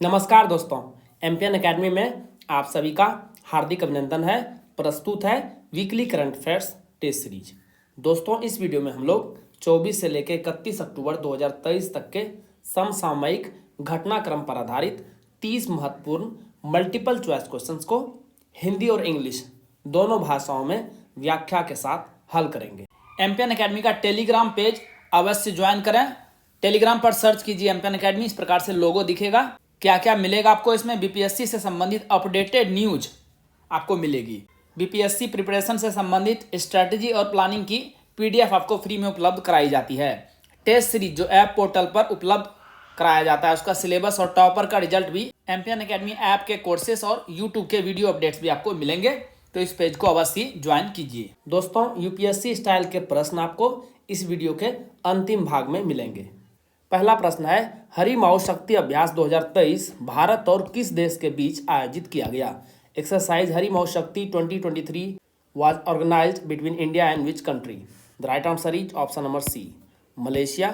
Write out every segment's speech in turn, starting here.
नमस्कार दोस्तों, MPN academy में आप सभी का हार्दिक अभिनंदन है। प्रस्तुत है weekly current affairs test series. दोस्तों, इस वीडियो में हम लोग 24 से लेकर 31 अक्टूबर 2023 तक के समसामयिक घटनाक्रम पर आधारित 30 महत्वपूर्ण मल्टीपल चॉइस क्वेश्चंस को हिंदी और इंग्लिश दोनों भाषाओं में व्याख्या के साथ हल करेंगे। एमपीएन एकेडमी का टेलीग्राम पेज अवश्य ज्वाइन करें। टेलीग्राम पर सर्च कीजिए एमपीएन एकेडमी, इस प्रकार से लोगो दिखेगा। क्या क्या मिलेगा आपको इसमें? बीपीएससी से संबंधित अपडेटेड न्यूज आपको मिलेगी। बीपीएससी प्रिपरेशन से संबंधित स्ट्रेटजी और प्लानिंग की पीडीएफ आपको फ्री में उपलब्ध कराई जाती है। टेस्ट सीरीज जो ऐप पोर्टल पर उपलब्ध कराया जाता है, उसका सिलेबस और टॉपर का रिजल्ट भी एमपीएन एकेडमी ऐप के कोर्सेस और यूट्यूब के वीडियो अपडेट्स भी आपको मिलेंगे, तो इस पेज को अवश्य ज्वाइन कीजिए। दोस्तों, यूपीएससी स्टाइल के प्रश्न आपको इस वीडियो के अंतिम भाग में मिलेंगे। पहला प्रश्न है, हरिमाऊ शक्ति अभ्यास 2023 भारत और किस देश के बीच आयोजित किया गया? एक्सरसाइज हरिमाऊ शक्ति 2023 was organized between India and which country? The right answer is option number C, Malaysia.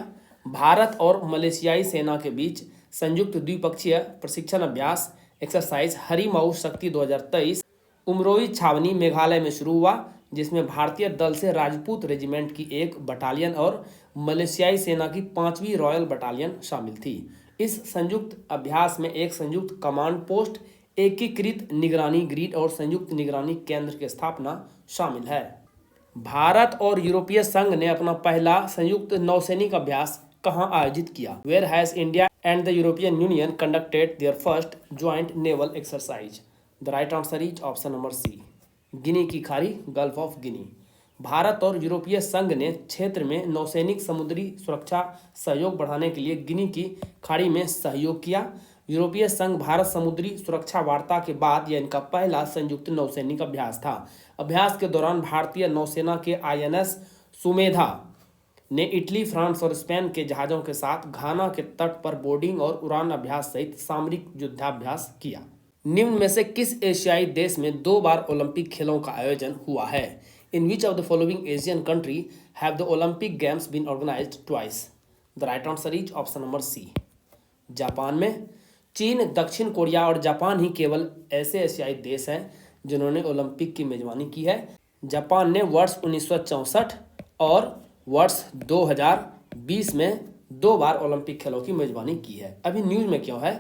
Bharat और मलेशियाई सेना के बीच संयुक्त द्विपक्षीय प्रशिक्षण अभ्यास एक्सरसाइज हरिमाऊ शक्ति 2023 उमरोई छावनी मेघालय में शुरू हुआ, जिसमें भारतीय दल से राजपूत रेजिमेंट की एक बटालियन और मलेशियाई सेना की 5वीं रॉयल बटालियन शामिल थी। इस संयुक्त अभ्यास में एक संयुक्त कमांड पोस्ट, एकीकृत निगरानी ग्रिड और संयुक्त निगरानी केंद्र की स्थापना शामिल है। भारत और यूरोपीय संघ ने अपना पहला संयुक्त नौसैनिक अभ्यास कहां आयोजित किया? Where has India and the European Union conducted their first joint naval exercise? The right answer is option number C, Guinea की खाड़ी, गल्फ ऑफ गिनी। भारत और यूरोपीय संघ ने क्षेत्र में नौसैनिक समुद्री सुरक्षा सहयोग बढ़ाने के लिए गिनी की खाड़ी में सहयोग किया। यूरोपीय संघ भारत समुद्री सुरक्षा वार्ता के बाद यह इनका पहला संयुक्त नौसैनिक अभ्यास था। अभ्यास के दौरान भारतीय नौसेना के आईएनएस सुमेधा ने इटली, फ्रांस और स्पेन के जहाज़ों के साथ घाना के तट पर बोर्डिंग और उड़ान अभ्यास सहित सामरिक युद्धाभ्यास किया। निम्न में से किस एशियाई देश में 2 बार ओलंपिक खेलों का आयोजन हुआ है? In which of the following Asian country have the Olympic games been organised twice? The right answer is option number C, Japan में। चीन, दक्षिण कोरिया और जापान ही केवल ऐसे एशियाई देश हैं जिन्होंने ओलंपिक की मेजबानी की है। जापान ने वर्ष 1964 और वर्ष 2020 में 2 बार ओलंपिक खेलों की मेजबानी की है। अभी न्यूज में क्यों है?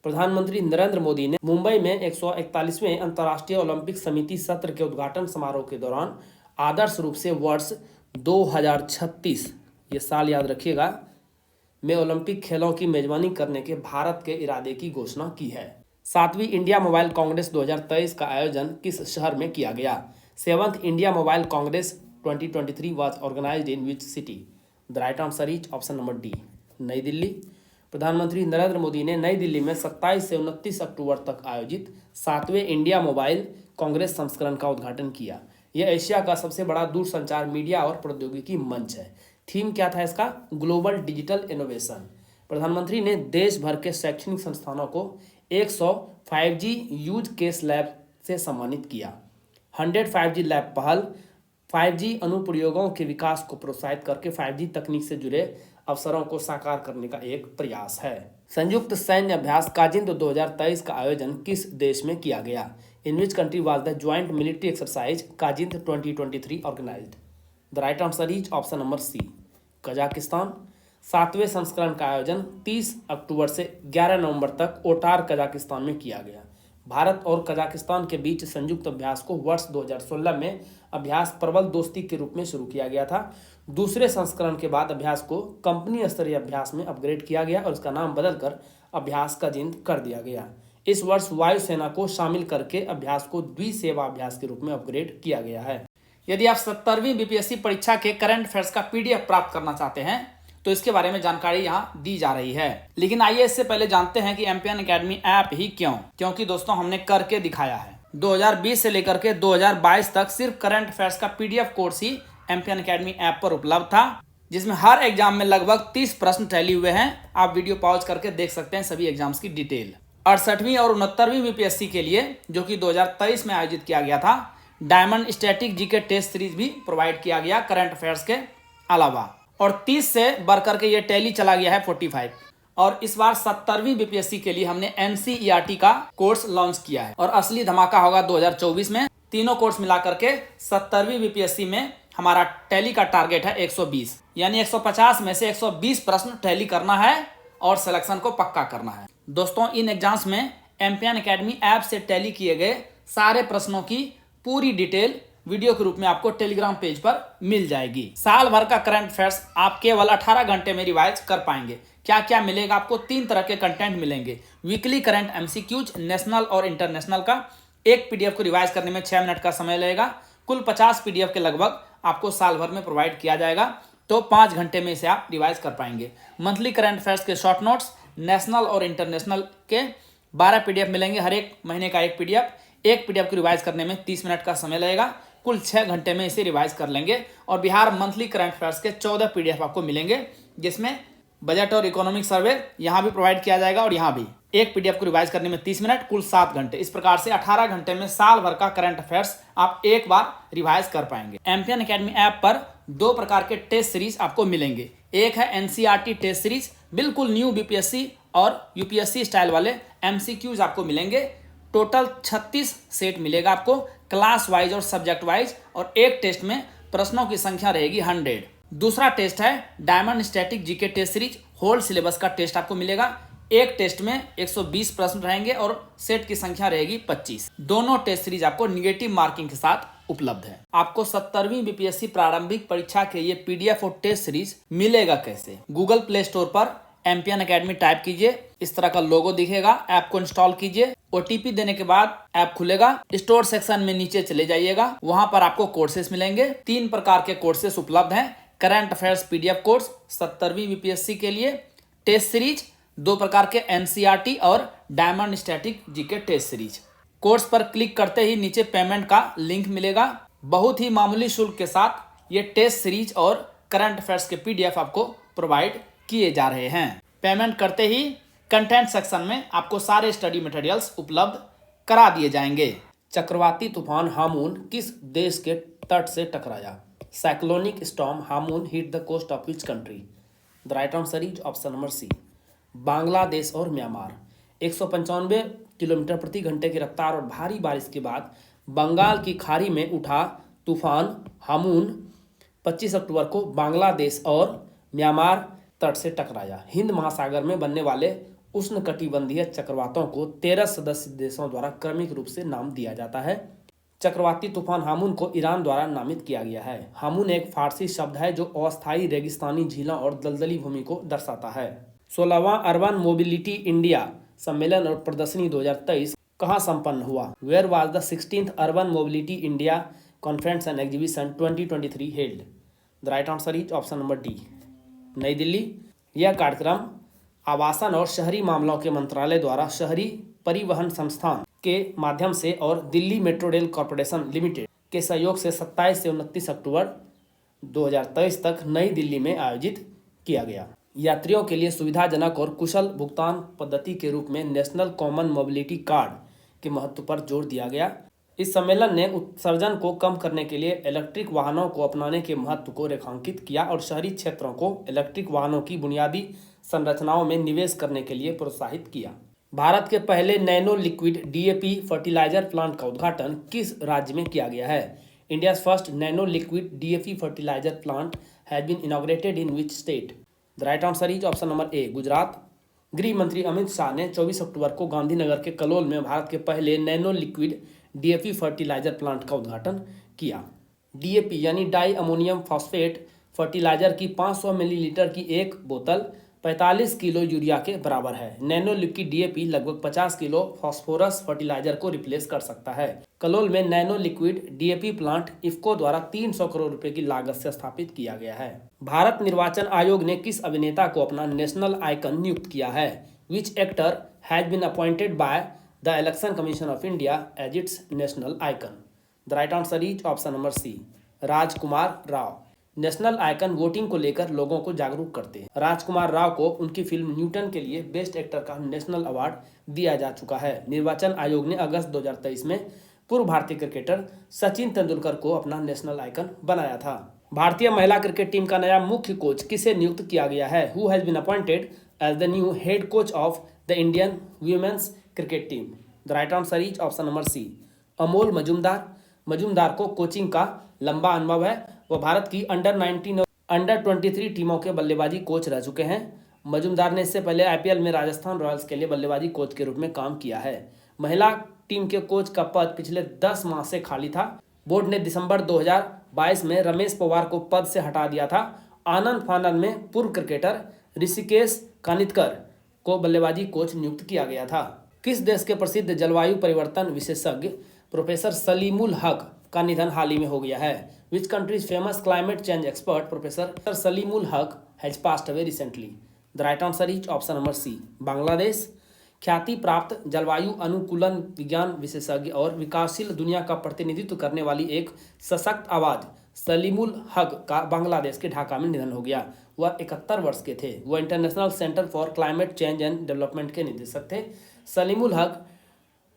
प्रधानमंत्री नरेंद्र मोदी ने मुंबई में 141वें अंतर्राष्ट्रीय ओलंपिक समिति सत्र के उद्घाटन समारोह के दौरान आदर्श रूप से वर्ष 2036, ये साल याद रखिएगा, में ओलंपिक खेलों की मेजबानी करने के भारत के इरादे की घोषणा की है। 7वीं इंडिया मोबाइल कांग्रेस 2023 का आयोजन किस शहर में किया गया? 7th India mobile congress 2023 was organised in which city? The right answer is option number D, Nai Delhi. प्रधानमंत्री नरेंद्र मोदी ने नई दिल्ली में 27 से 29 अक्टूबर तक आयोजित 7वें इंडिया मोबाइल कांग्रेस संस्करण का उद्घाटन किया। यह एशिया का सबसे बड़ा दूरसंचार मीडिया और प्रौद्योगिकी मंच है। थीम क्या था इसका? Global digital innovation. प्रधानमंत्री ने देश भर के शैक्षणिक संस्थानों को 100 5G यूज केस लैब से सम्मानित किया। 100 5G लैब पहल 5G अनुप्रयोगों के विकास को प्रोत्साहित करके 5G तकनीक से जुड़े अवसरों को साकार करने का एक प्रयास है। संयुक्त सैन्य अभ्यास काजिंद 2023 का आयोजन किस देश में किया गया? In which country was the joint military exercise Kazind 2023 organised? The right answer is option number C, Kazakhstan. 7वें संस्करण का आयोजन 30 अक्टूबर से 11 नवंबर तक ओटार कजाकिस्तान में किया गया। भारत और कजाकिस्तान के बीच संयुक्त अभ्यास को वर्ष 2016 में अभ्यास प्रबल दोस्ती के रूप में शुरू किया गया था। दूसरे संस्करण के बाद अभ्यास को कंपनी स्तरीय अभ्यास में अपग्रेड किया गया और इसका नाम बदलकर अभ्यास काजिंद कर दिया गया। इस वर्ष वायुसेना को शामिल करके अभ्यास को द्विसेवा अभ्यास के रूप में अपग्रेड किया गया है। यदि आप 70वीं बीपीएससी परीक्षा के करंट अफेयर्स का पीडीएफ प्राप्त करना चाहते हैं तो इसके बारे में जानकारी यहाँ दी जा रही है। लेकिन आइए इससे पहले जानते हैं कि एमपीएन एकेडमी ऐप ही क्यों? क्योंकि दोस्तों हमने करके दिखाया है। 2020 से लेकर के 2022 तक सिर्फ करंट अफेयर्स का पीडीएफ कोर्स ही एमपीएन एकेडमी ऐप पर उपलब्ध था, जिसमें हर एग्जाम में लगभग 30 प्रश्न टैली हुए हैं। आप वीडियो पॉज करके देख सकते हैं सभी एग्जाम्स की डिटेल। 68वीं और 69वीं बीपीएससी के लिए, जो कि 2023 में आयोजित किया गया था, diamond static GK test series भी प्रोवाइड किया गया करंट अफेयर्स के अलावा। और 30 से बढ़ करके ये टैली चला गया है 45। और इस बार 70वीं बीपीएससी के लिए हमने एनसीईआरटी का कोर्स लॉन्च किया है और असली धमाका होगा 2024 में। तीनों कोर्स मिला करके 70वीं बीपीएससी में हमारा टैली का टारगेट है 120, यानी 150 में से 120 प्रश्न टैली करना है और सिलेक्शन को पक्का करना है। दोस्तों, इन एग्जाम्स में एम्पियन एकेडमी ऐप से टैली किए गए सारे प्रश्नों की पूरी डिटेल वीडियो के रूप में आपको टेलीग्राम पेज पर मिल जाएगी। साल भर का करंट अफेयर्स आप केवल 18 घंटे में रिवाइज कर पाएंगे। क्या क्या मिलेगा आपको? 3 तरह के कंटेंट मिलेंगे। वीकली करंट एमसीक्यूज नेशनल और इंटरनेशनल का, एक पीडीएफ को रिवाइज करने में 6 मिनट का समय लगेगा। कुल 50 पीडीएफ के लगभग आपको साल भर में प्रोवाइड किया जाएगा, तो 5 घंटे में इसे आप रिवाइज कर पाएंगे। मंथली करंट अफेयर्स के शॉर्ट नोट्स नेशनल और इंटरनेशनल के 12 पीडीएफ मिलेंगे, हर एक महीने का एक पीडीएफ। एक पीडीएफ को रिवाइज करने में 30 मिनट का समय लगेगा। कुल 6 घंटे में इसे रिवाइज कर लेंगे। और बिहार मंथली करंट अफेयर्स के 14 पीडीएफ आपको मिलेंगे, जिसमें बजट और इकोनॉमिक सर्वे यहाँ भी प्रोवाइड किया जाएगा और यहाँ भी। एक पीडीएफ को रिवाइज करने में 30 मिनट, कुल 7 घंटे। इस प्रकार से 18 घंटे में साल भर का करंट अफेयर्स आप एक बार रिवाइज कर पाएंगे। एम्पियन एकेडमी ऐप पर 2 प्रकार के टेस्ट सीरीज आपको मिलेंगे। एक है एनसीईआरटी टेस्ट सीरीज, बिल्कुल न्यू बीपीएससी और यूपीएससी स्टाइल वाले एमसीक्यूज आपको मिलेंगे। टोटल 36 सेट मिलेगा आपको, क्लास वाइज और सब्जेक्ट वाइज, और एक टेस्ट में प्रश्नों की संख्या रहेगी 100। दूसरा टेस्ट है diamond static GK test series, whole syllabus का टेस्ट आपको मिलेगा। एक टेस्ट में 120 प्रश्न रहेंगे और सेट की संख्या रहेगी 25। दोनों टेस्ट सीरीज आपको निगेटिव मार्किंग के साथ उपलब्ध है। आपको 70वीं बीपीएससी प्रारंभिक परीक्षा के ये पीडीएफ और टेस्ट सीरीज मिलेगा कैसे? गूगल प्ले स्टोर पर एम्पियन एकेडमी टाइप कीजिए, इस तरह का लोगो दिखेगा, ऐप को इंस्टॉल कीजिए। ओटीपी देने के बाद ऐप खुलेगा। स्टोर सेक्शन में नीचे चले जाइएगा, वहां पर आपको कोर्सेस मिलेंगे। 3 प्रकार के कोर्सेस उपलब्ध हैं। करंट अफेयर्स पीडीएफ कोर्स 70वीं बीपीएससी के लिए, टेस्ट सीरीज 2 प्रकार के एनसीईआरटी और diamond static GK test series. Course पर क्लिक करते ही नीचे पेमेंट का लिंक मिलेगा। बहुत ही मामूली शुल्क के साथ ये टेस्ट सीरीज और करंट अफेयर्स के पीडीएफ आपको प्रोवाइड किए जा रहे हैं। पेमेंट करते ही कंटेंट सेक्शन में आपको सारे स्टडी मटेरियल्स उपलब्ध करा दिए जाएंगे। चक्रवाती तूफान हामून किस देश के तट से टकराया? Cyclonic storm Hamoon hit the coast of which country? The right answer is option number C, Bangladesh और म्यांमार। 195 किलोमीटर प्रति घंटे की रफ्तार और भारी बारिश के बाद बंगाल की खाड़ी में उठा तूफान हामून 25 अक्टूबर को बांग्लादेश और म्यांमार तट से टकराया। हिंद महासागर में बनने वाले उष्णकटिबंधीय चक्रवातों को 13 सदस्य देशों द्वारा क्रमिक रूप से नाम दिया जाता है। चक्रवाती तूफान हामून को ईरान द्वारा नामित किया गया है। हामून एक फारसी शब्द है जो अस्थायी रेगिस्तानी झीलों और दलदली भूमि को दर्शाता है। 16वां अर्बन मोबिलिटी इंडिया सम्मेलन और प्रदर्शनी 2023 कहाँ संपन्न हुआ? Where was the 16th urban mobility India conference and exhibition 2023 held? The right answer is option number D, Nai Delhi. यह कार्यक्रम आवासन और शहरी मामलों के मंत्रालय द्वारा शहरी परिवहन संस्थान के माध्यम से और Delhi metro rail corporation limited के सहयोग से 27 से 29 अक्टूबर 2023 तक नई दिल्ली में आयोजित किया गया। यात्रियों के लिए सुविधाजनक और कुशल भुगतान पद्धति के रूप में नेशनल कॉमन मोबिलिटी कार्ड के महत्व पर जोर दिया गया। इस सम्मेलन ने उत्सर्जन को कम करने के लिए इलेक्ट्रिक वाहनों को अपनाने के महत्व को रेखांकित किया और शहरी क्षेत्रों को इलेक्ट्रिक वाहनों की बुनियादी संरचनाओं में निवेश करने के लिए प्रोत्साहित किया। भारत के पहले nano liquid DAP fertiliser plant का उद्घाटन किस राज्य में किया गया है? India's first nano liquid DAP fertiliser plant has been inaugurated in which state? The right answer is option number A, Gujarat. गृह मंत्री अमित शाह ने 24 अक्टूबर को गांधीनगर के कलोल में भारत के पहले nano liquid DAP fertiliser plant का उद्घाटन किया। डीएपी यानी डाई अमोनियम फॉस्फेट फर्टिलाइजर की 500 मिलीलीटर की एक बोतल 45 किलो यूरिया के बराबर है। नैनो लिक्विड डीएपी लगभग 50 किलो फास्फोरस फर्टिलाइजर को रिप्लेस कर सकता है। कलोल में nano liquid DAP plant IFFCO द्वारा 300 करोड़ रुपए की लागत से स्थापित किया गया है। भारत निर्वाचन आयोग ने किस अभिनेता को अपना नेशनल आइकन नियुक्त किया है? Which actor has been appointed by the election commission of India as its national icon? The right answer is option number C, Rajkumar Rao. National icon voting को लेकर लोगों को जागरूक करते हैं। राजकुमार राव को उनकी फिल्म न्यूटन के लिए बेस्ट एक्टर का नेशनल अवार्ड दिया जा चुका है। निर्वाचन आयोग ने अगस्त 2023 में पूर्व भारतीय क्रिकेटर सचिन तेंदुलकर को अपना नेशनल आइकन बनाया था। भारतीय महिला क्रिकेट टीम का नया मुख्य कोच किसे नियुक्त किया गया है? Who has been appointed as the new head coach of the Indian women's cricket team? The right answer is option number C. Amol Majumdar को कोचिंग का लंबा अनुभव है। वह भारत की अंडर 19 और अंडर 23 टीमों के बल्लेबाजी कोच रह चुके हैं। मजूमदार ने इससे पहले आईपीएल में राजस्थान रॉयल्स के लिए बल्लेबाजी कोच के रूप में काम किया है। महिला टीम के कोच का पद पिछले 10 माह से खाली था। बोर्ड ने दिसंबर 2022 में रमेश पवार को पद से हटा दिया था। आनंद फानल में पूर्व क्रिकेटर ऋषिकेश कानितकर को बल्लेबाजी कोच नियुक्त किया गया था। किस देश के प्रसिद्ध जलवायु परिवर्तन विशेषज्ञ प्रोफेसर सलीमुल हक का निधन हाल ही में हो गया है? Which countries famous climate change expert professor Saleemul Huq has passed away recently? The right answer is option number C, Bangladesh. ख्याति प्राप्त जलवायु अनुकूलन विज्ञान विशेषज्ञ और विकासशील दुनिया का प्रतिनिधित्व करने वाली एक सशक्त आवाज सलीमुल हक का बांग्लादेश के ढाका में निधन हो गया। वह 71 वर्ष के थे। वह international centre for climate change and development के निदेशक थे। सलीमुल हक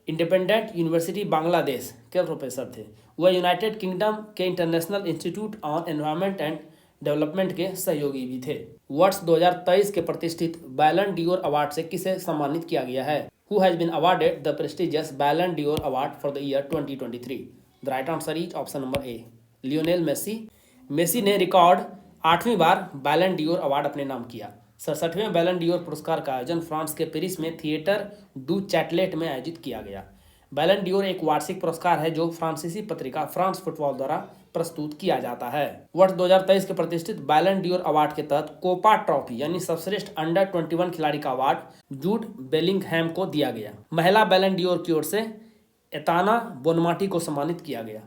इंडिपेंडेंट यूनिवर्सिटी बांग्लादेश के प्रोफेसर थे। वह यूनाइटेड किंगडम के international institute on environment and development के सहयोगी भी थे। वर्ष 2023 के प्रतिष्ठित बैलन डियोर अवार्ड से किसे सम्मानित किया गया है? Who has been awarded the prestigious Ballon d'Or award for the year 2023? The right answer is option number A, Lionel Messi. Messi ने रिकॉर्ड 8वीं बार बैलन डियोर अवार्ड अपने नाम किया। 67वें बैलन डियोर पुरस्कार का आयोजन फ्रांस के पेरिस में थिएटर डू चैटलेट में आयोजित किया गया। बैलन डियोर एक वार्षिक पुरस्कार है जो फ्रांसीसी पत्रिका फ्रांस फुटबॉल द्वारा प्रस्तुत किया जाता है। वर्ष 2023 के प्रतिष्ठित बैलन डियोर अवार्ड के तहत कोपा ट्रॉफी यानी सर्वश्रेष्ठ अंडर 21 खिलाड़ी का अवार्ड जूड बेलिंगहैम को दिया गया। महिला बैलन डियोर की ओर से एताना बोनमाटी को सम्मानित किया गया।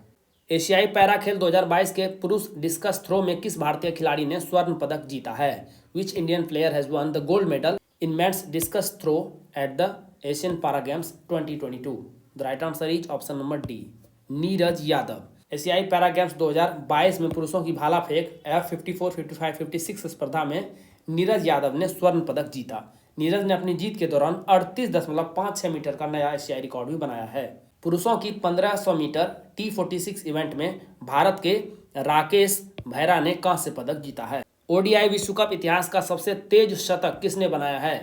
एशियाई पैरा खेल 2022 के पुरुष डिस्कस थ्रो में किस भारतीय खिलाड़ी ने स्वर्ण पदक जीता है? Which Indian player has won the gold medal in men's discus throw at the Asian para games 2022? The right answer is option number D, Neeraj Yadav. एशियाई पैरा गेम्स 2022 में पुरुषों की भाला फेंक F54, 55, 56 स्पर्धा में नीरज यादव ने स्वर्ण पदक जीता। नीरज ने अपनी जीत के दौरान 38.56 मीटर का नया एशियाई रिकॉर्ड भी बनाया है। पुरुषों की 1500 मीटर T46 इवेंट में भारत के राकेश भैरा ने कांस्य पदक जीता है। ओडीआई विश्व कप इतिहास का सबसे तेज शतक किसने बनाया है?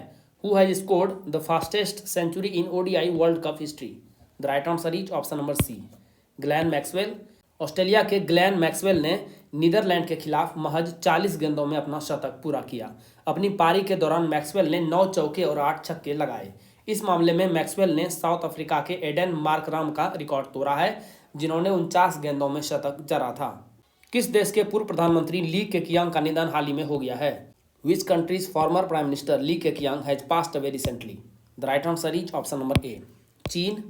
Who has scored the fastest century in ODI world cup history? The right answer is option number C, Glenn Maxwell. Australia के ग्लेन मैक्सवेल ने नीदरलैंड के खिलाफ महज 40 गेंदों में अपना शतक पूरा किया। अपनी पारी के दौरान मैक्सवेल ने 9 चौके और 8 छक्के लगाए। इस मामले में मैक्सवेल ने साउथ अफ्रीका के एडन मार्कराम का रिकॉर्ड तोड़ा है, जिन्होंने 49 गेंदों में शतक जड़ा था। किस देश के पूर्व प्रधानमंत्री ली केकियांग का निधन हाल ही में हो गया है? Which countries former prime minister Li Keqiang has passed away recently? The right answer is option number A, चीन।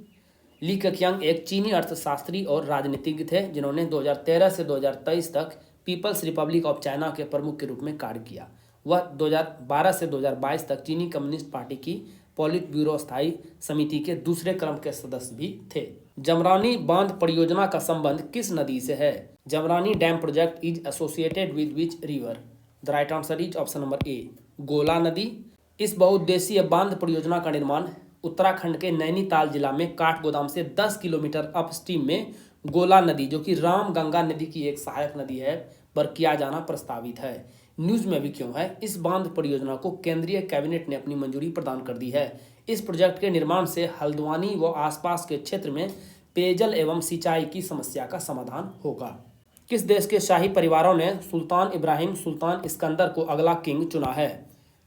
ली केकियांग एक चीनी अर्थशास्त्री और राजनीतिज्ञ थे जिन्होंने 2013 से 2023 तक पीपल्स रिपब्लिक ऑफ चाइना के प्रमुख के रूप में कार्य किया। वह 2012 से 2022 तक चीनी कम्युनिस्ट पार्टी की पॉलिट ब्यूरो स्थायी समिति के दूसरे क्रम के सदस्य भी थे। जमरानी बांध परियोजना का संबंध किस नदी से है? Jamrani dam project is associated with which river? The right answer is option number ए, गोला नदी। इस बहुउद्देशीय बांध परियोजना का निर्माण उत्तराखंड के नैनीताल जिला में काठगोदाम से 10 किलोमीटर अपस्ट्रीम में गोला नदी, जो कि रामगंगा नदी की एक सहायक नदी है, पर किया जाना प्रस्तावित है। न्यूज में भी क्यों है? इस बांध परियोजना को केंद्रीय कैबिनेट ने अपनी मंजूरी प्रदान कर दी है। इस प्रोजेक्ट के निर्माण से हल्द्वानी व आसपास के क्षेत्र में पेयजल एवं सिंचाई की समस्या का समाधान होगा। किस देश के शाही परिवारों ने सुल्तान इब्राहिम सुल्तान इस्कंदर को अगला किंग चुना है?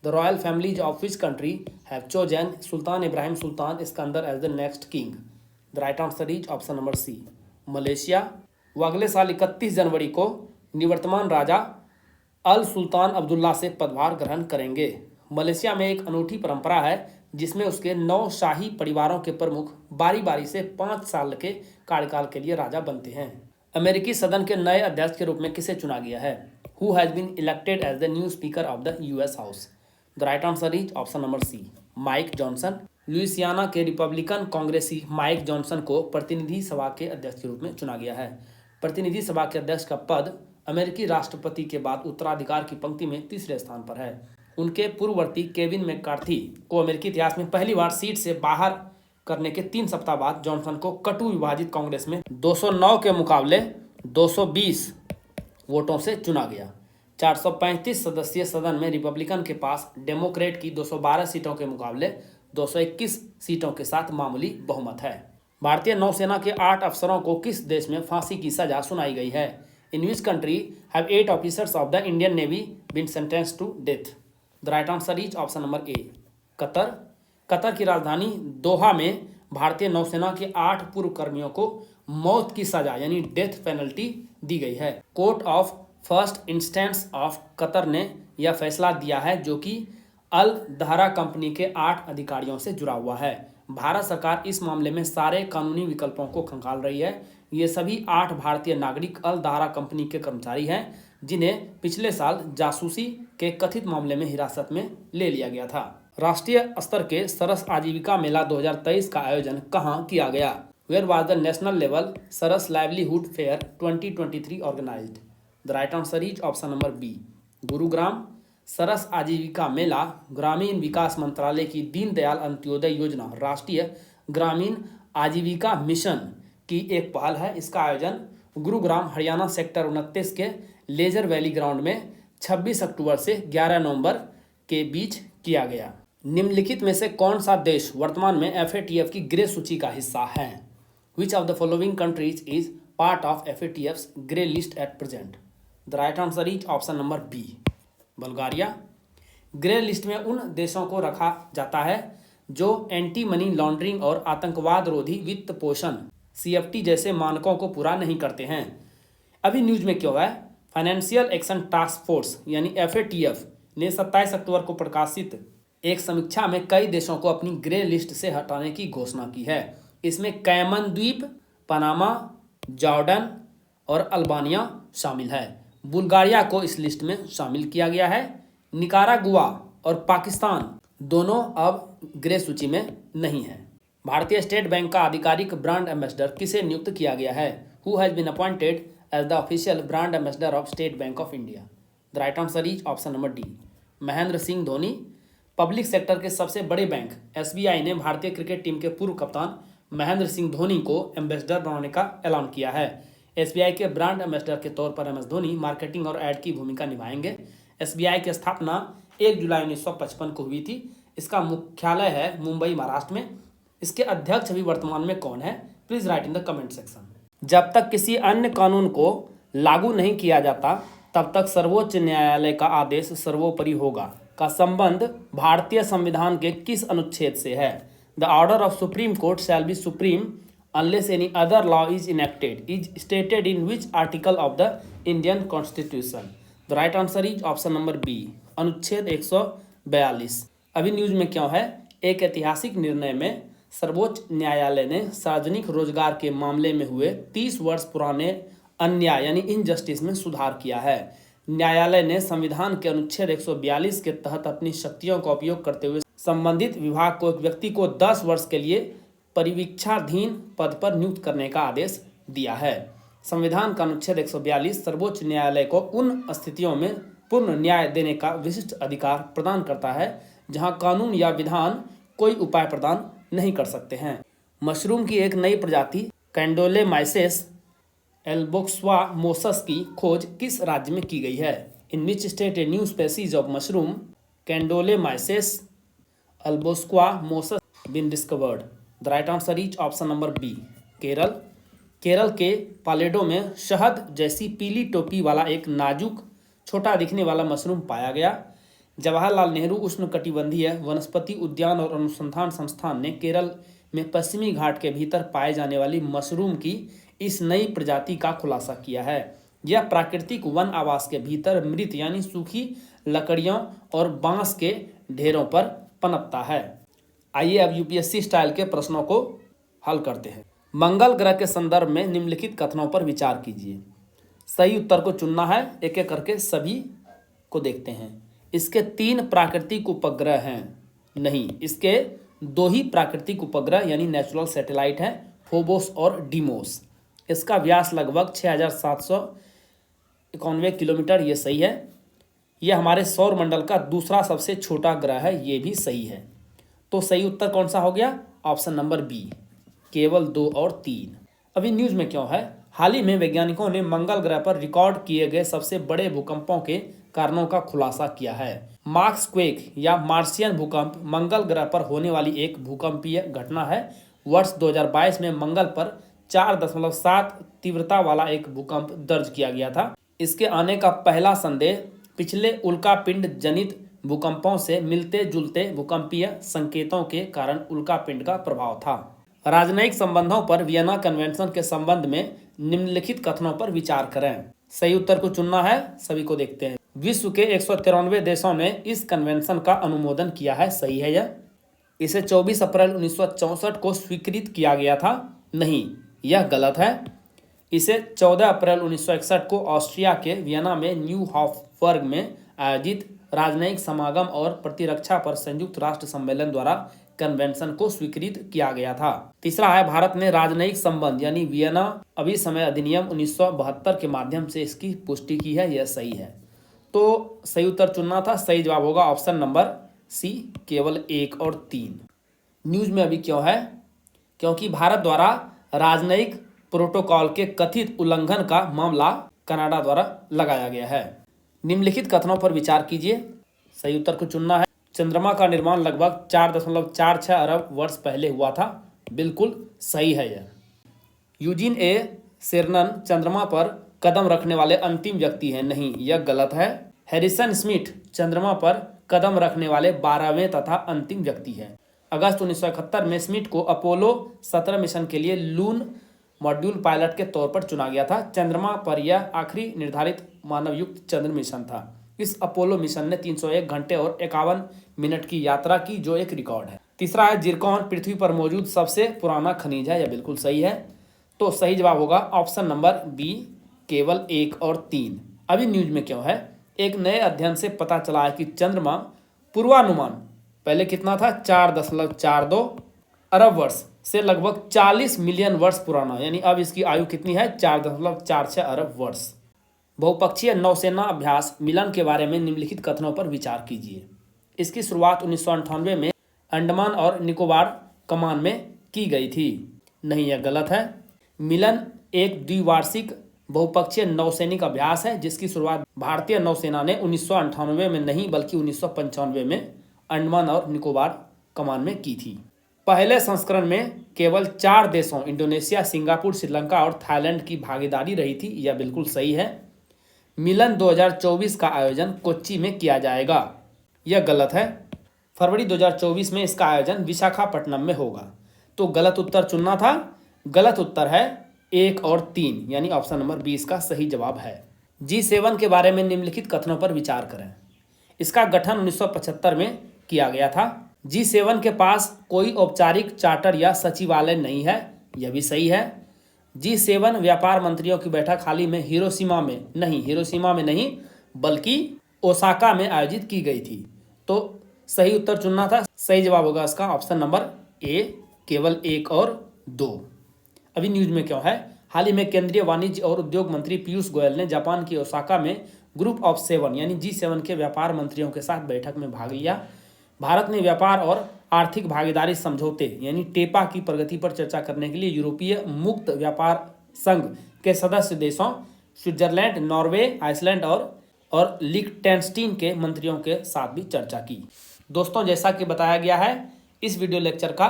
The royal families of which country have chosen Sultan Ibrahim Sultan Iskandar as the next king? The right answer is option number C, Malaysia. वो अगले साल 31 जनवरी को निवर्तमान राजा अल सुल्तान अब्दुल्ला से पदभार ग्रहण करेंगे। मलेशिया में एक अनूठी परंपरा है जिसमें उसके 9 शाही परिवारों के प्रमुख बारी बारी से 5 साल के कार्यकाल के लिए राजा बनते हैं। अमेरिकी सदन के नए अध्यक्ष के रूप में किसे चुना गया है? Who has been elected as the new speaker of the US house? The right answer is option number C, Mike Johnson. Louisiana के रिपब्लिकन कांग्रेसी माइक जॉनसन को प्रतिनिधि सभा के अध्यक्ष के रूप में चुना गया है। प्रतिनिधि सभा के अध्यक्ष का पद अमेरिकी राष्ट्रपति के बाद उत्तराधिकार की पंक्ति में तीसरे स्थान पर है। उनके पूर्ववर्ती केविन मैकार्थी को अमेरिकी इतिहास में पहली बार सीट से बाहर करने के 3 सप्ताह बाद जॉनसन को कटु विभाजित कांग्रेस में 209 के मुकाबले 220 वोटों से चुना गया। 435 सदस्यीय सदन में रिपब्लिकन के पास डेमोक्रेट की 212 सीटों के मुकाबले 221 सीटों के साथ मामूली बहुमत है। भारतीय नौसेना के 8 अफसरों को किस देश में फांसी की सजा सुनाई गई है? In which country have 8 officers of the Indian navy been sentenced to death? The right answer is option number A, Qatar. Qatar की राजधानी दोहा में भारतीय नौसेना के 8 पूर्व कर्मियों को मौत की सजा यानी डेथ पेनल्टी दी गई है। Court of first instance of Qatar ने यह फैसला दिया है, जो कि अल दहरा कंपनी के 8 अधिकारियों से जुड़ा हुआ है। भारत सरकार इस मामले में सारे कानूनी विकल्पों को खंगाल रही है। ये सभी 8 भारतीय नागरिक अल दहरा कंपनी के कर्मचारी हैं, जिन्हें पिछले साल जासूसी के कथित मामले में हिरासत में ले लिया गया था। राष्ट्रीय स्तर के सरस आजीविका मेला 2023 का आयोजन कहाँ किया गया? Where was the national level Saras livelihood fair 2023 organised? The right answer is option number B, Gurugram. Saras Aajeevika Mela ग्रामीण विकास मंत्रालय की दीनदयाल अंत्योदय योजना राष्ट्रीय ग्रामीण आजीविका मिशन की एक पहल है। इसका आयोजन गुरुग्राम हरियाणा सेक्टर 29 के लेजर वैली ग्राउंड में 26 अक्टूबर से 11 नवंबर के बीच किया गया। निम्नलिखित में से कौन सा देश वर्तमान में FATF की ग्रे सूची का हिस्सा है? Which of the following countries is part of FATF's grey list at present? The right answer is option number B, Bulgaria. Grey list में उन देशों को रखा जाता है जो एंटी मनी लॉन्ड्रिंग और आतंकवाद रोधी वित्त पोषण CFT जैसे मानकों को पूरा नहीं करते हैं। अभी न्यूज में क्या हुआ है? फाइनेंशियल एक्शन टास्क फोर्स यानी FATF ने 27 अक्टूबर को प्रकाशित एक समीक्षा में कई देशों को अपनी ग्रे लिस्ट से हटाने की घोषणा की है। इसमें कैमन द्वीप, पनामा, जॉर्डन और अल्बानिया शामिल है। बुल्गारिया को इस लिस्ट में शामिल किया गया है। निकारागुआ और पाकिस्तान दोनों अब ग्रे सूची में नहीं है। भारतीय स्टेट बैंक का आधिकारिक ब्रांड एम्बेसडर किसे नियुक्त किया गया है? Who has been appointed as the official brand ambassador of State Bank of India? The right answer is option number D, Mahendra Singh Dhoni. Public sector के सबसे बड़े बैंक SBI ने भारतीय क्रिकेट टीम के पूर्व कप्तान महेंद्र सिंह धोनी को एम्बेसडर बनाने का ऐलान किया है। SBI के ब्रांड एम्बेसडर के तौर पर MS धोनी मार्केटिंग और एड की भूमिका निभाएंगे। SBI की स्थापना 1 जुलाई 1955 को हुई थी। इसका मुख्यालय है मुंबई, महाराष्ट्र में। इसके अध्यक्ष अभी वर्तमान में कौन है? Please right in the comment section. जब तक किसी अन्य कानून को लागू नहीं किया जाता तब तक सर्वोच्च न्यायालय का आदेश सर्वोपरि होगा का संबंध भारतीय संविधान के किस अनुच्छेद से है? The order of supreme court shall be supreme unless any other law is enacted is stated in which article of the Indian constitution? The right answer is option number B, अनुच्छेद 142। अभी न्यूज में क्या है? एक ऐतिहासिक निर्णय में सर्वोच्च न्यायालय ने सार्वजनिक रोजगार के मामले में हुए 30 वर्ष पुराने अन्याय यानी इनजस्टिस में सुधार किया है। न्यायालय ने संविधान के अनुच्छेद 142 के तहत अपनी शक्तियों का उपयोग करते हुए संबंधित विभाग को एक व्यक्ति को 10 वर्ष के लिए परिवीक्षाधीन पद पर नियुक्त करने का आदेश दिया है। संविधान का अनुच्छेद 142 सर्वोच्च न्यायालय को उन स्थितियों में पूर्ण न्याय देने का विशिष्ट अधिकार प्रदान करता है जहां कानून या विधान कोई उपाय प्रदान नहीं कर सकते हैं। मशरूम की एक नई प्रजाति कैंडोलेमाइसेस एल्बोक्स्वामोसस की खोज किस राज्य में की गई है? In which state a new species of mushroom Candolleomyces albosquamosus been discovered? The right answer is option number B, Kerala. Kerala के पालेडो में शहद जैसी पीली टोपी वाला एक नाजुक छोटा दिखने वाला मशरूम पाया गया। जवाहरलाल नेहरू उष्णकटिबंधीय वनस्पति उद्यान और अनुसंधान संस्थान ने केरल में पश्चिमी घाट के भीतर पाए जाने वाली मशरूम की इस नई प्रजाति का खुलासा किया है। यह प्राकृतिक वन आवास के भीतर मृत यानी सूखी लकड़ियों और बांस के ढेरों पर पनपता है। आइए अब UPSC स्टाइल के प्रश्नों को हल करते हैं। मंगल ग्रह के संदर्भ में निम्नलिखित कथनों पर विचार कीजिए। सही उत्तर को चुनना है, एक एक करके सभी को देखते हैं। इसके 3 प्राकृतिक उपग्रह हैं। नहीं, इसके 2 ही प्राकृतिक उपग्रह यानी नेचुरल सैटेलाइट हैं, फोबोस और डीमोस। इसका व्यास लगभग 6791 किलोमीटर, ये सही है। यह हमारे सौर मंडल का दूसरा सबसे छोटा ग्रह है, ये भी सही है। तो सही उत्तर कौन सा हो गया? ऑप्शन नंबर बी, केवल 2 और 3। अभी न्यूज में क्यों है? हाल ही में वैज्ञानिकों ने मंगल ग्रह पर रिकॉर्ड किए गए सबसे बड़े भूकंपों के कारणों का खुलासा किया है। मार्स क्वेक या मार्सियन भूकंप मंगल ग्रह पर होने वाली एक भूकंपीय घटना है। वर्ष 2022 में मंगल पर 4.7 तीव्रता वाला एक भूकंप दर्ज किया गया था। इसके आने का पहला संदेह पिछले उल्कापिंड जनित भूकंपों से मिलते जुलते भूकंपीय संकेतों के कारण उल्कापिंड का प्रभाव था। राजनयिक संबंधों पर वियना कन्वेंशन के संबंध में निम्नलिखित कथनों पर विचार करें। सही उत्तर को चुनना है, सभी को देखते हैं। विश्व के 193 देशों ने इस कन्वेंशन का अनुमोदन किया है। सही है यह। इसे 24 अप्रैल 1964 को स्वीकृत किया गया था। नहीं, यह गलत है। इसे 14 अप्रैल 1961 को ऑस्ट्रिया के वियना में न्यू हॉफबर्ग में आयोजित राजनयिक समागम और प्रतिरक्षा पर संयुक्त राष्ट्र सम्मेलन द्वारा कन्वेंशन को स्वीकृत किया गया था। तीसरा है, भारत ने राजनयिक संबंध यानी वियना अभिसमय अधिनियम 1972 के माध्यम से इसकी पुष्टि की है। यह सही है। तो सही उत्तर चुनना था। सही जवाब होगा ऑप्शन नंबर सी, केवल 1 और 3। न्यूज में अभी क्यों है? क्योंकि भारत द्वारा राजनयिक प्रोटोकॉल के कथित उल्लंघन का मामला कनाडा द्वारा लगाया गया है। निम्नलिखित कथनों पर विचार कीजिए। सही उत्तर को चुनना है। चंद्रमा का निर्माण लगभग 4.46 अरब वर्ष पहले हुआ था। बिल्कुल सही है यह। यूजीन ए सेरनन चंद्रमा पर कदम रखने वाले अंतिम व्यक्ति हैं। नहीं, यह गलत है। हैरिसन स्मिथ चंद्रमा पर कदम रखने वाले 12वें तथा अंतिम व्यक्ति हैं। अगस्त 1971 में स्मिथ को अपोलो 17 मिशन के लिए लून मॉड्यूल पायलट के तौर पर चुना गया था। चंद्रमा पर यह आखिरी निर्धारित मानवयुक्त चंद्र मिशन था। इस अपोलो मिशन ने 301 घंटे और 51 मिनट की यात्रा की, जो एक रिकॉर्ड है। तीसरा है, जिरकॉन पृथ्वी पर मौजूद सबसे पुराना खनिज है। यह बिल्कुल सही है। तो सही जवाब होगा ऑप्शन नंबर बी, केवल 1 और 3। अभी न्यूज में क्यों है? एक नए अध्ययन से पता चला है कि चंद्रमा पूर्वानुमान पहले कितना था? 4.42 अरब वर्ष से लगभग 40 मिलियन वर्ष पुराना, यानी अब इसकी आयु कितनी है? 4.46 अरब वर्ष। बहुपक्षीय नौसेना अभ्यास मिलन के बारे में निम्नलिखित कथनों पर विचार कीजिए। इसकी शुरुआत 1998 में अंडमान और निकोबार कमान में की गई थी। नहीं, यह गलत है। मिलन एक द्विवार्षिक बहुपक्षीय नौसैनिक अभ्यास है जिसकी शुरुआत भारतीय नौसेना ने 1998 में नहीं बल्कि 1995 में अंडमान और निकोबार कमान में की थी। पहले संस्करण में केवल 4 देशों इंडोनेशिया, सिंगापुर, श्रीलंका और थाईलैंड की भागीदारी रही थी। यह बिल्कुल सही है। मिलन 2024 का आयोजन कोच्चि में किया जाएगा। यह गलत है। फरवरी 2024 में इसका आयोजन विशाखापट्टनम में होगा। तो गलत उत्तर चुनना था। गलत उत्तर है 1 और 3, यानी ऑप्शन नंबर 20 का सही जवाब है। G7 के बारे में निम्नलिखित कथनों पर विचार करें। इसका गठन 1975 में किया गया था। G7 के पास कोई औपचारिक चार्टर या सचिवालय नहीं है। यह भी सही है। G7 व्यापार मंत्रियों की बैठक हाल ही में हिरोशिमा में नहीं बल्कि ओसाका में आयोजित की गई थी। तो सही उत्तर चुनना था। सही जवाब होगा इसका ऑप्शन नंबर ए, केवल 1 और 2। अभी न्यूज में क्यों है? हाल ही में केंद्रीय वाणिज्य और उद्योग मंत्री पीयूष गोयल ने जापान की ओसाका में ग्रुप ऑफ 7 यानी G7 के व्यापार मंत्रियों के साथ बैठक में भाग लिया। भारत ने व्यापार और आर्थिक भागीदारी समझौते यानी टेपा की प्रगति पर चर्चा करने के लिए यूरोपीय मुक्त व्यापार संघ के सदस्य देशों स्विट्जरलैंड, नॉर्वे, आइसलैंड और लिechtenstein के मंत्रियों के साथ भी चर्चा की। दोस्तों, जैसा कि बताया गया है, इस वीडियो लेक्चर का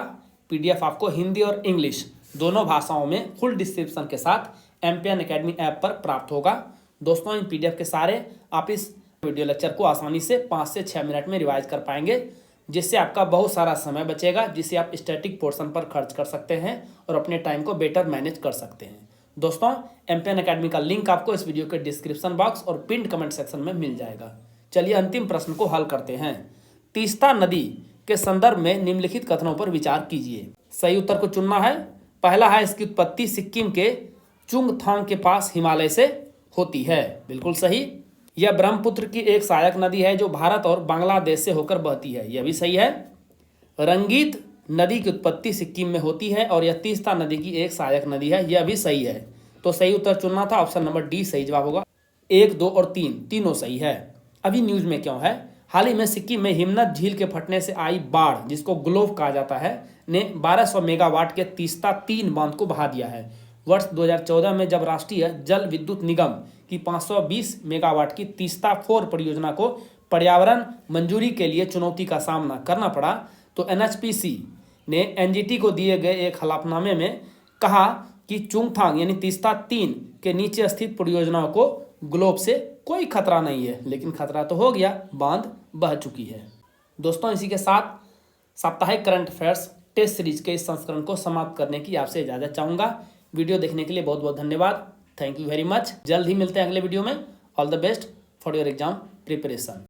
PDF आपको हिंदी और इंग्लिश दोनों भाषाओं में फुल डिस्क्रिप्शन के साथ एम्पियन एकेडमी ऐप पर प्राप्त होगा। दोस्तों, इन PDF के सारे आप इस वीडियो लेक्चर को आसानी से 5 से 6 मिनट में रिवाइज कर पाएंगे, जिससे आपका बहुत सारा समय बचेगा, जिसे आप स्टैटिक पोर्शन पर खर्च कर सकते हैं और अपने टाइम को बेटर मैनेज कर सकते हैं। दोस्तों, एम्पियन एकेडमी का लिंक आपको इस वीडियो के डिस्क्रिप्शन बॉक्स और पिंड कमेंट सेक्शन में मिल जाएगा। चलिए अंतिम प्रश्न को हल करते हैं। तीस्ता नदी के संदर्भ में निम्नलिखित कथनों पर विचार कीजिए। सही उत्तर को चुनना है। पहला है, इसकी उत्पत्ति सिक्किम के चुंगथांग के पास हिमालय से होती है। बिल्कुल सही। यह ब्रह्मपुत्र की एक सहायक नदी है जो भारत और बांग्लादेश से होकर बहती है। यह भी सही है। रंगीत नदी की उत्पत्ति सिक्किम में होती है और यह तीस्ता नदी की एक सहायक नदी है। यह भी सही है। तो सही उत्तर चुनना था। ऑप्शन नंबर डी सही जवाब होगा। 1, 2 और 3 तीनों सही है। अभी न्यूज में क्यों है? हाल ही में सिक्किम में हिमनद झील के फटने से आई बाढ़, जिसको ग्लोव कहा जाता है, ने 1200 मेगावाट के तीस्ता 3 बांध को बहा दिया है। वर्ष 2014 में जब राष्ट्रीय जल विद्युत निगम कि 520 मेगावाट की तीस्ता 4 परियोजना को पर्यावरण मंजूरी के लिए चुनौती का सामना करना पड़ा, तो एनएचपीसी ने एनजीटी को दिए गए एक हलफनामे में कहा कि चुंगथांग यानी तीस्ता 3 के नीचे स्थित परियोजनाओं को ग्लोब से कोई खतरा नहीं है, लेकिन खतरा तो हो गया, बांध बह चुकी है। दोस्तों, इसी के साथ साप्ताहिक करंट अफेयर्स टेस्ट सीरीज के इस संस्करण को समाप्त करने की आपसे इजाजत चाहूंगा। वीडियो देखने के लिए बहुत बहुत धन्यवाद। Thank you very much. जल्द ही मिलते हैं अगले वीडियो में। All the best for your exam preparation.